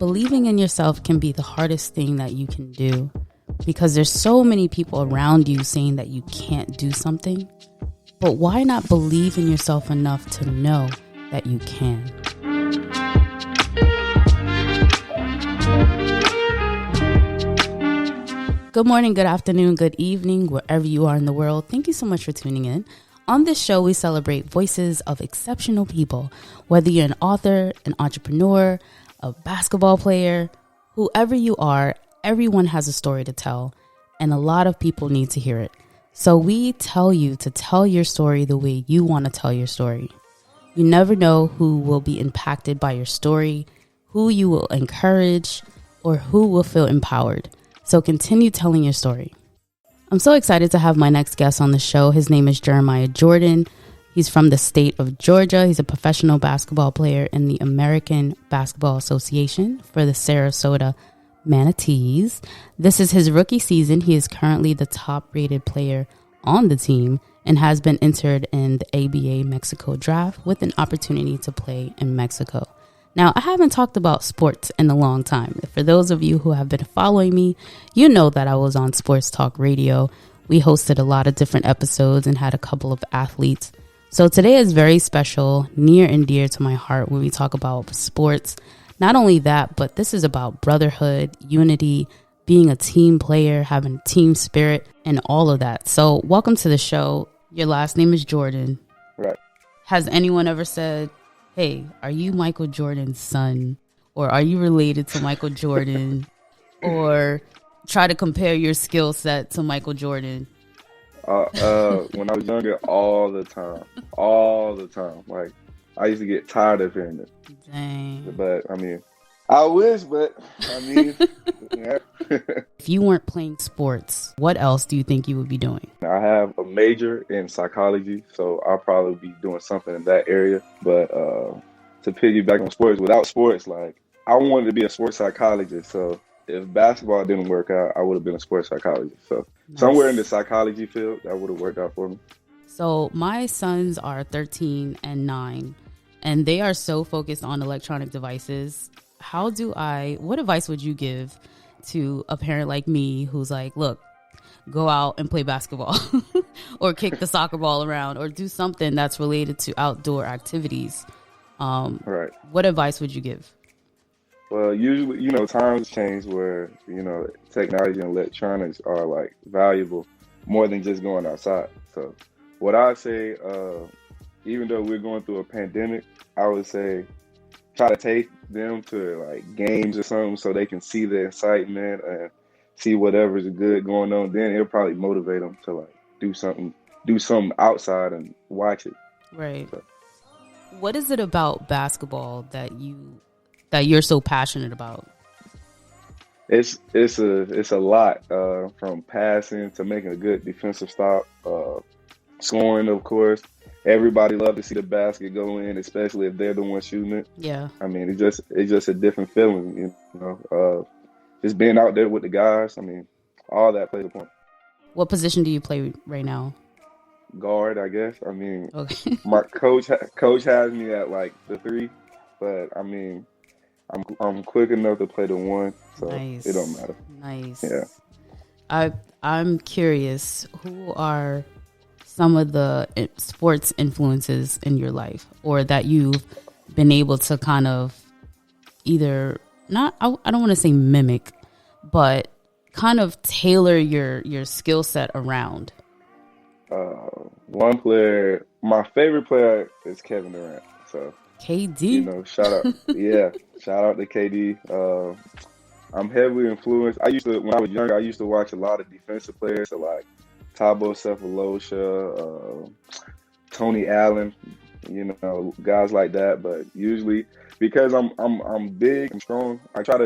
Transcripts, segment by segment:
Believing in yourself can be the hardest thing that you can do because there's so many people around you saying that you can't do something. But why not believe in yourself enough to know that you can? Good morning, good afternoon, good evening, wherever you are in the world. Thank you so much for tuning in. On this show, we celebrate voices of exceptional people. Whether you're an author, an entrepreneur, a basketball player, whoever you are, everyone has a story to tell, and a lot of people need to hear it. So we tell you to tell your story the way you want to tell your story. You never know who will be impacted by your story, who you will encourage, or who will feel empowered. So continue telling your story. I'm so excited to have my next guest on the show. His name is Jeremiah Jordan. He's from the state of Georgia. He's a professional basketball player in the American Basketball Association for the Sarasota Manatees. This is his rookie season. He is currently the top-rated player on the team and has been entered in the ABA Mexico draft with an opportunity to play in Mexico. Now, I haven't talked about sports in a long time. For those of you who have been following me, you know that I was on Sports Talk Radio. We hosted a lot of different episodes and had a couple of athletes. So today is very special, near and dear to my heart when we talk about sports. Not only that, but this is about brotherhood, unity, being a team player, having team spirit, and all of that. So welcome to the show. Your last name is Jordan. Right. Has anyone ever said, hey, are you Michael Jordan's son? Or are you related to Michael Jordan? Or try to compare your skill set to Michael Jordan? When I was younger, all the time. Like, I used to get tired of hearing it. Dang. But, I mean, I wish, but, I mean, yeah. If you weren't playing sports, what else do you think you would be doing? I have a major in psychology, so I'll probably be doing something in that area. But to piggyback on sports, without sports, like, I wanted to be a sports psychologist, so if basketball didn't work out, I would have been a sports psychologist. So somewhere in the psychology field, that would have worked out for me. So my sons are 13 and 9, and they are so focused on electronic devices. What advice would you give to a parent like me who's like, look, go out and play basketball or kick the soccer ball around or do something that's related to outdoor activities? Right. What advice would you give? Well, usually, times change where, technology and electronics are like valuable more than just going outside. So what I say, even though we're going through a pandemic, I would say try to take them to like games or something so they can see the excitement and see whatever's good going on. Then it'll probably motivate them to like do something outside and watch it. Right. So. What is it about basketball that you're so passionate about? It's a lot, from passing to making a good defensive stop, scoring, of course. Everybody loves to see the basket go in, especially if they're the one shooting it. Yeah. I mean, it's just a different feeling, just being out there with the guys. I mean, all that plays a point. What position do you play right now? Guard, I guess. I mean, okay. My coach has me at like the 3, but I mean, I'm quick enough to play the 1, so nice. It don't matter. Nice. Yeah. I'm curious, who are some of the sports influences in your life, or that you've been able to kind of either I don't want to say mimic, but kind of tailor your skill set around? One player, my favorite player is Kevin Durant. So KD, shout out, shout out to KD. I'm heavily influenced. When I was younger, I used to watch a lot of defensive players, so like Thabo Sefolosha, Tony Allen, guys like that. But usually, because I'm big and strong, I try to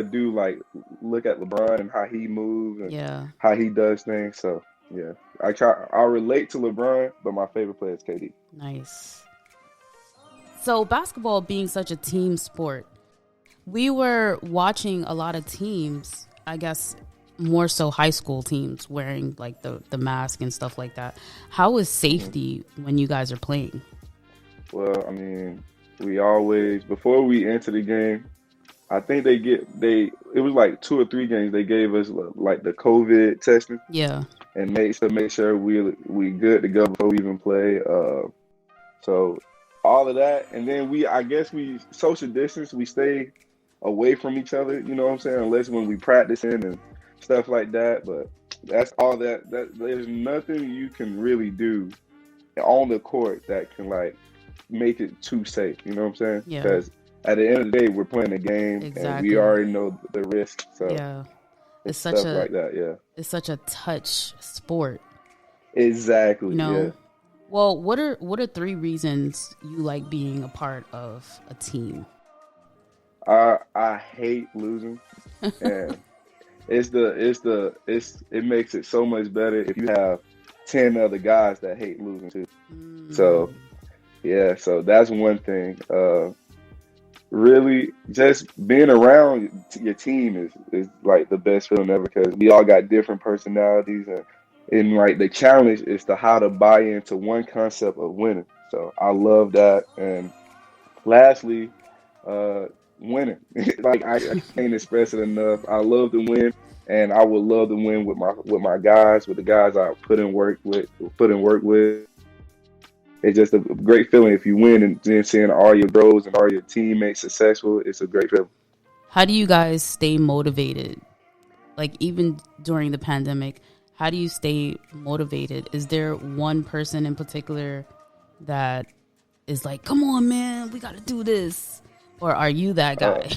look at LeBron and how he moves and how he does things. So yeah, I'll relate to LeBron, but my favorite player is KD. Nice. So basketball being such a team sport, we were watching a lot of teams, I guess more so high school teams, wearing like the mask and stuff like that. How is safety when you guys are playing? Well, I mean, we always, before we enter the game, I think it was like 2 or 3 games they gave us like the COVID testing Yeah. and make sure we good to go before we even play. So all of that, and then I guess we social distance. We stay away from each other. You know what I'm saying? Unless when we practicing and stuff like that. But that's all that. That there's nothing you can really do on the court that can like make it too safe. You know what I'm saying? Yeah. Because at the end of the day, we're playing a game, and Exactly. we already know the risk. So Yeah. It's stuff such a like that. Yeah. It's such a touch sport. Exactly. You know. Yeah. Well, what are 3 reasons you like being a part of a team? I hate losing, and it makes it so much better if you have 10 other guys that hate losing too. So yeah, so that's one thing. Really, just being around your team is like the best feeling ever because we all got different personalities and like the challenge is to how to buy into one concept of winning. So I love that. And lastly, winning. Like I can't express it enough. I love to win, and I would love to win with my guys, with the guys I put in work with. It's just a great feeling if you win and then seeing all your bros and all your teammates successful. It's a great feeling. How do you guys stay motivated? Like even during the pandemic, how do you stay motivated? Is there one person in particular that is like, come on, man, we got to do this? Or are you that guy?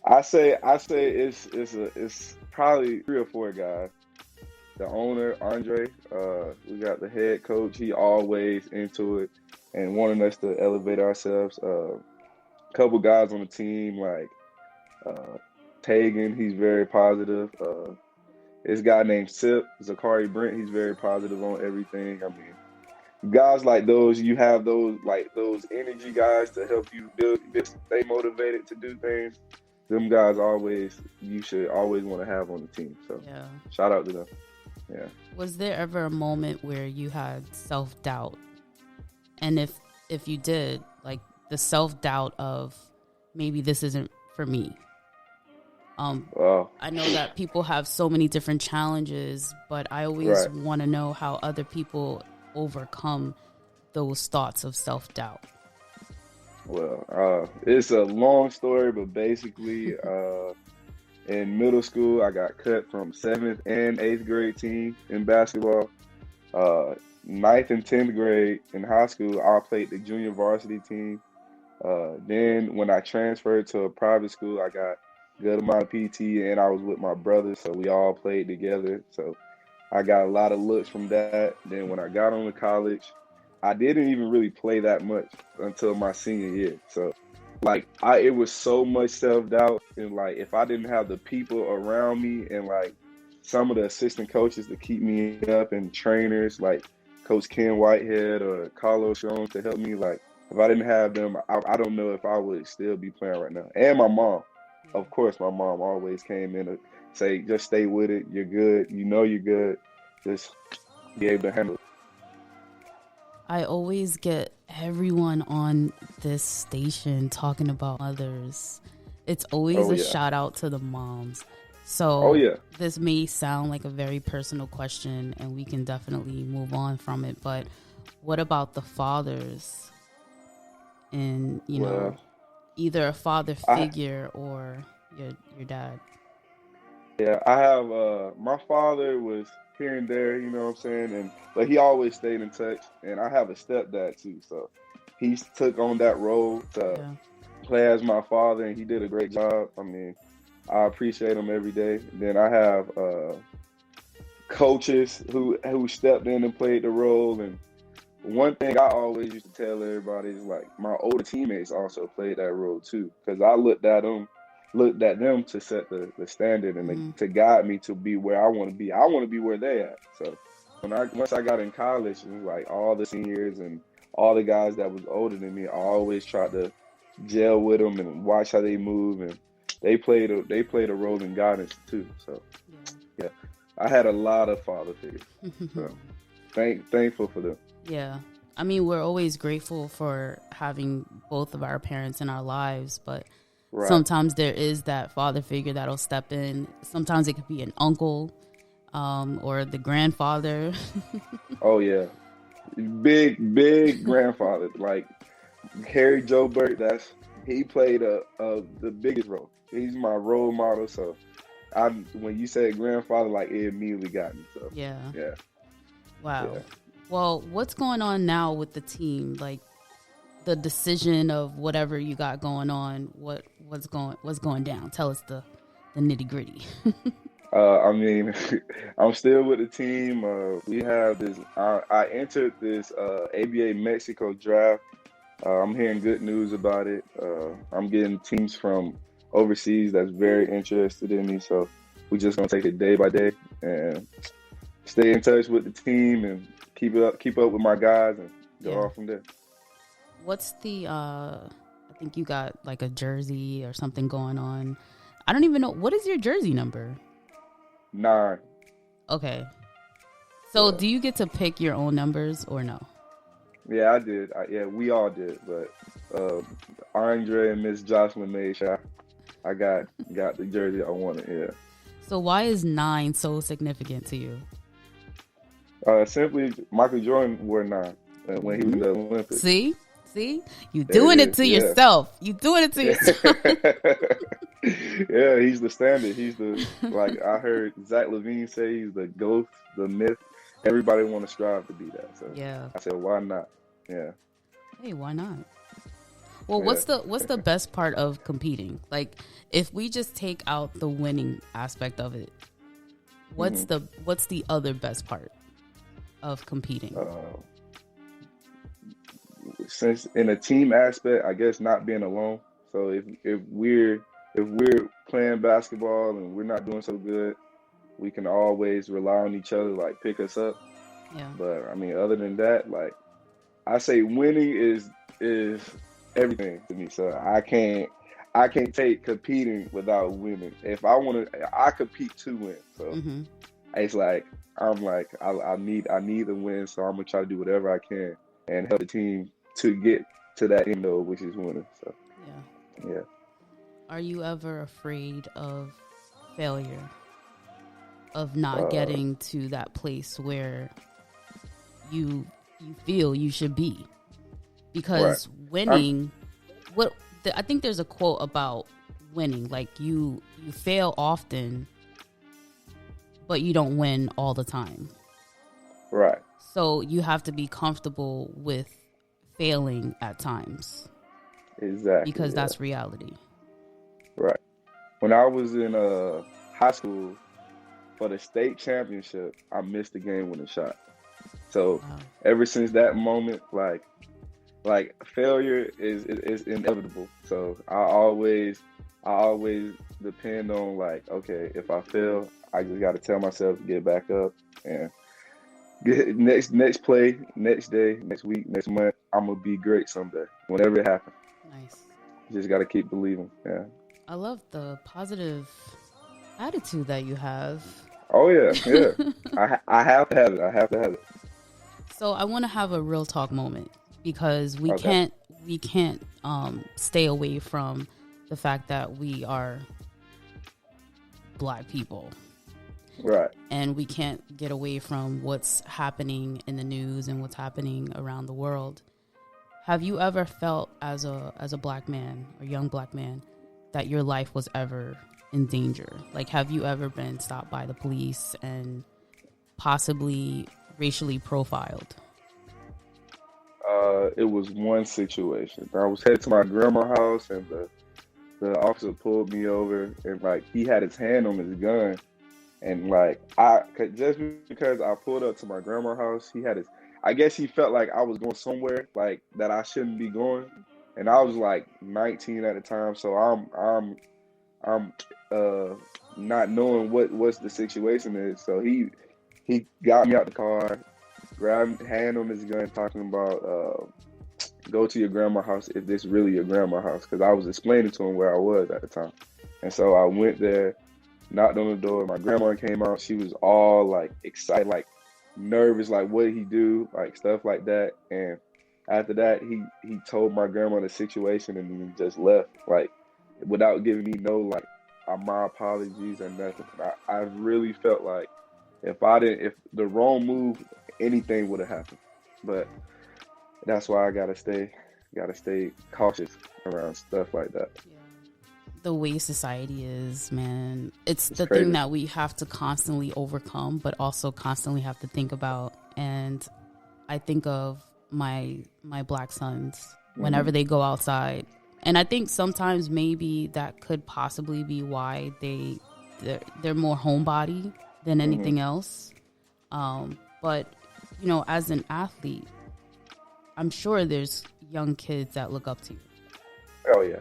I say it's probably 3 or 4 guys. The owner, Andre, we got the head coach. He always into it and wanting us to elevate ourselves. A couple guys on the team like Tegan, he's very positive. This guy named Sip, Zakari Brent, he's very positive on everything. I mean, guys like those, you have those energy guys to help you stay motivated to do things. Them guys you should always want to have on the team. So yeah, shout out to them. Yeah. Was there ever a moment where you had self-doubt? And if you did, like the self-doubt of maybe this isn't for me. I know that people have so many different challenges, but I always want to know how other people overcome those thoughts of self-doubt. Well, it's a long story, but basically, in middle school, I got cut from 7th and 8th grade team in basketball. 9th and 10th grade in high school, I played the junior varsity team. Then when I transferred to a private school, I got a good amount of PT, and I was with my brother, so we all played together. So I got a lot of looks from that. Then when I got on to college, I didn't even really play that much until my senior year. So like it was so much self-doubt, and like if I didn't have the people around me and like some of the assistant coaches to keep me up and trainers like Coach Ken Whitehead or Carlos Jones to help me, like if I didn't have them, I don't know if I would still be playing right now. And my mom, of course, my mom always came in to say, just stay with it. You're good. You know you're good. Just be able to handle it. I always get everyone on this station talking about mothers. It's always a shout out to the moms. So this may sound like a very personal question, and we can definitely move on from it. But what about the fathers? And, you know, either a father figure or your dad. Yeah, I have my father was here and there, you know what I'm saying, but he always stayed in touch. And I have a stepdad too, so he took on that role to play as my father, and he did a great job. I mean, I appreciate him every day. Then I have coaches who stepped in and played the role. And one thing I always used to tell everybody is like my older teammates also played that role too, because I looked at them to set the standard and to guide me to be where I want to be. I want to be where they at. So once I got in college, it was like all the seniors and all the guys that was older than me, I always tried to gel with them and watch how they move, and they played a role in guidance too. So yeah, I had a lot of father figures. So thankful for them. Yeah. I mean, we're always grateful for having both of our parents in our lives, but Right. Sometimes there is that father figure that'll step in. Sometimes it could be an uncle, or the grandfather. Oh yeah, big grandfather like Harry Joe Burt. He played the biggest role. He's my role model. So when you say grandfather, like it immediately got me. So Yeah. yeah, Wow. yeah. Well, what's going on now with the team? Like the decision of whatever you got going on. What's going down? Tell us the nitty gritty. I mean, I'm still with the team. We have this. I entered this ABA Mexico draft. I'm hearing good news about it. I'm getting teams from overseas that's very interested in me. So we just gonna take it day by day and stay in touch with the team and keep up with my guys and go Yeah. off from there. What's the I think you got like a jersey or something going on. I don't even know, what is your jersey number? 9. Okay. So Yeah, do you get to pick your own numbers or no? yeah, I did. Yeah, we all did. But Andre and Miss Jocelyn made sure I got the jersey I wanted. Yeah. So why is 9 so significant to you? Simply, Michael Jordan wore 9 when he was in the Olympics. See, you There doing it it is. to Yeah. yourself. You doing it to yourself. Yeah, he's the standard. He's the like I heard Zach Levine say he's the ghost, the myth. Everybody want to strive to be that. So Yeah. I said, why not? Yeah, Hey, why not? Well, yeah. what's the best part of competing? Like, if we just take out the winning aspect of it, what's hmm the other best part of competing? Since in a team aspect, I guess not being alone. So if we're playing basketball and we're not doing so good, we can always rely on each other, like pick us up. Yeah. But I mean, other than that, like I say, winning is everything to me. So I can't take competing without winning. If I want to, I compete to win. So Mm-hmm. it's like I need to win. So I'm gonna try to do whatever I can and help the team to get to that end goal, which is winning. So Yeah. yeah. Are you ever afraid of failure? Of not Uh, getting to that place where you feel you should be? right. Because I'm winning, I think there's a quote about winning, like you fail often, but you don't win all the time. right. So you have to be comfortable with failing at times Exactly. because Yeah. that's reality. Right. When I was in high school for the state championship, I missed the game-winning shot. So Wow. ever since that moment, like failure is inevitable. So I always depend on like, okay, if I fail, I just got to tell myself to get back up and get next play, next day, next week, next month. I'm gonna be great someday. Whenever it happens, Nice. you just got to keep believing. Yeah. I love the positive attitude that you have. Oh yeah, yeah. I have to have it. I have to have it. So I want to have a real talk moment because we Okay. can't stay away from the fact that we are Black people, Right. and we can't get away from what's happening in the news and what's happening around the world. Have you ever felt as a Black man or young Black man that your life was ever in danger? Like, have you ever been stopped by the police and possibly racially profiled? It was one situation. I was headed to my grandma's house, and the officer pulled me over, and like he had his hand on his gun, and like just because I pulled up to my grandma's house, he had his. I guess he felt like I was going somewhere like that I shouldn't be going, and I was like 19 at the time, so I'm not knowing what's the situation is. So he got me out the car, grabbed hand on his gun, talking about go to your grandma's house if this really your grandma's house, because I was explaining to him where I was at the time. And so I went there, knocked on the door. My grandma came out. She was all like excited, like nervous, like what did he do, like stuff like that. And after that, he told my grandma the situation and then just left. Like without giving me no like my apologies or nothing. I really felt like if the wrong move, anything would have happened. But that's why I gotta stay cautious around stuff like that. Yeah. The way society is, man, it's the crazy. thing that we have to constantly overcome, but also constantly have to think about. And I think of my Black sons whenever they go outside, and I think sometimes maybe that could possibly be why they're more homebody than anything else. But you know, as an athlete, I'm sure there's young kids that look up to you. Oh yeah.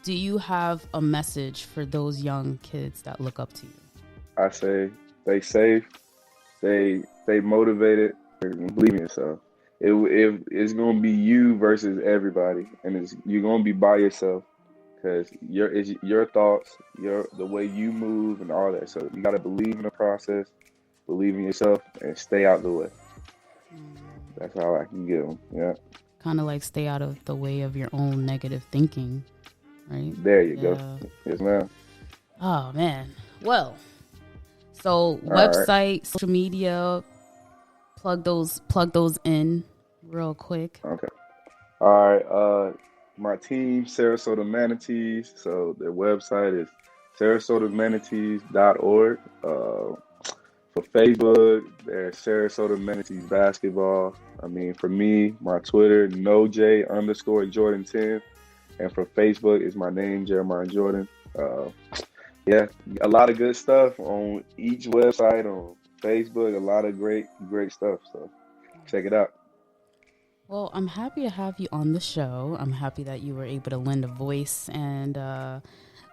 Do you have a message for those young kids that look up to you? I say stay safe, stay motivated, and believe in yourself. It's gonna be you versus everybody, and you're gonna be by yourself because it's your thoughts, the way you move, and all that. So you gotta believe in the process, believe in yourself, and stay out the way. That's how I can get them. Yeah. Kind of like stay out of the way of your own negative thinking, right? There you go. Yes, ma'am. Oh man. Well, so website, social media, plug those in real quick. Okay. All right. My team, Sarasota Manatees. So their website is sarasotamanatees.org. For Facebook, there's Sarasota Manatees basketball. I mean, for me, my Twitter, NoJ_Jordan10. And for Facebook, it's my name, Jeremiah Jordan. Yeah, a lot of good stuff on each website, on Facebook, a lot of great stuff. So check it out. Well, I'm happy to have you on the show. I'm happy that you were able to lend a voice and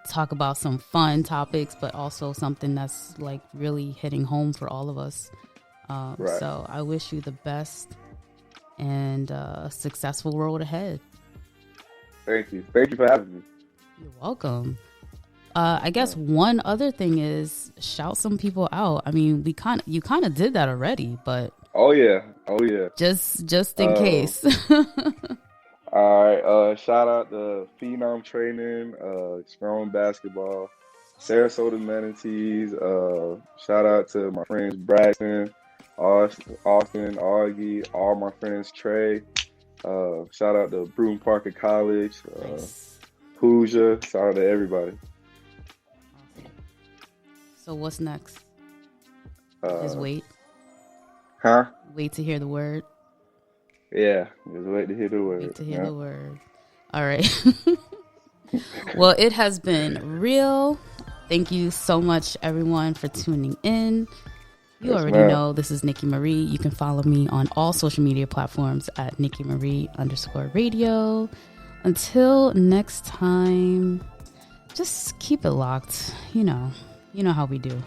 talk about some fun topics, but also something that's like really hitting home for all of us. Right. So I wish you the best and a successful road ahead. Thank you for having me. You're welcome. I guess one other thing is shout some people out. I mean, you kind of did that already, but oh yeah, just in case. All right, shout out to Phenom Training, Strong Basketball, Sarasota Manatees. Shout out to my friends Braxton, Austin, Augie, all my friends Trey. Shout out to Broome Parker College, Nice. Hoosier. Shout out to everybody. Awesome. So what's next? Just wait. Huh? Wait to hear the word. Yeah, just wait to hear the word. Wait to hear the word. All right. Well, it has been real. Thank you so much, everyone, for tuning in. You already know this is Nikki Marie. You can follow me on all social media platforms at Nikki Marie_radio. Until next time, just keep it locked. You know how we do.